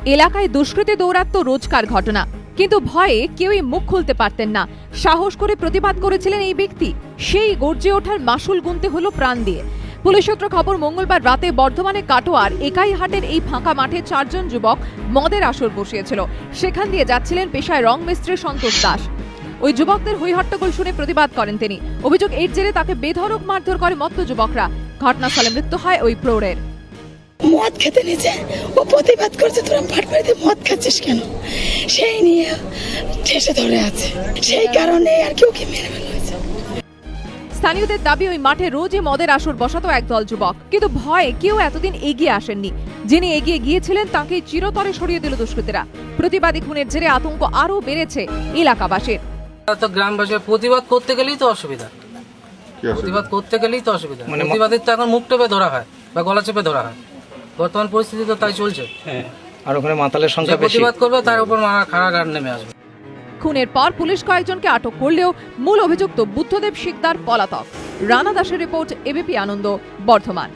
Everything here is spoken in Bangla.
এলাকায় দুষ্কৃতী দৌরাত্ম্য রোজকার ঘটনা, কিন্তু ভয়ে কেউই মুখ খুলতে পারতেন না। সাহস করে প্রতিবাদ করেছিলেন এই ব্যক্তি, সেই গর্জে ওঠার মাসুল গুনতে হলো প্রাণ দিয়ে। পুলিশ সূত্র খবর, মঙ্গলবার রাতে বর্ধমানে কাটোয়ার একাইহাটের এই ফাঁকা মাঠে 4 জন যুবক মদের আসর বসিয়েছিল। সেখান দিয়ে যাচ্ছিলেন পেশায় রং মিস্ত্রি সন্তোষ দাস। ওই যুবকদের হইহট্টগোল শুনে প্রতিবাদ করেন তিনি। অভিযোগ, এর জেরে তাকে বেধড়ক মারধর করে মত্ত যুবকরা। ঘটনাস্থলে মৃত্যু হয় ওই প্রৌঢ়ের। মদ খেতে নিচে ও প্রতিবাদ করছে, তোরা পাটবাড়িতে মদ খাচ্ছিস কেন, সেই নিয়ে ঠেসে ধরে আছে, সেই কারণে আর কেউ কি মেরে ফেলা হয়েছে। স্থানীয়দের দাবি, ওই মাঠে রোজই মদের আসর বসাতো একদল যুবক, কিন্তু ভয়ে কেউ এতদিন এগিয়ে আসেননি। যিনি এগিয়ে গিয়েছিলেন তাকেই চিরতরে সরিয়ে দিল দুষ্কৃতীরা। প্রতিবাদী খুনের জেরে আতঙ্ক আরও বেড়েছে এলাকাবাসীর। তো গ্রামবাসীর প্রতিবাদ করতে গেলেই তো অসুবিধা, প্রতিবাদ করতে গেলেই তো অসুবিধা। প্রতিবাদের তো এখন মুখ টেপে ধরা হয় বা গলা চেপে ধরা হয়। বর্তমান পরিস্থিতি তো তাই চলছে। আর ওখানে মাতালের সংখ্যা বেশি। প্রতিবাদ করবে তার উপর মারা খাড়া গান নেমে আসবে। খুনের পর পুলিশ কয়েকজনকে আটক করলেও মূল অভিযুক্ত বুদ্ধদেব শিকদার পলাতক। রানা দাসের রিপোর্ট, এবিপি আনন্দ, বর্ধমান।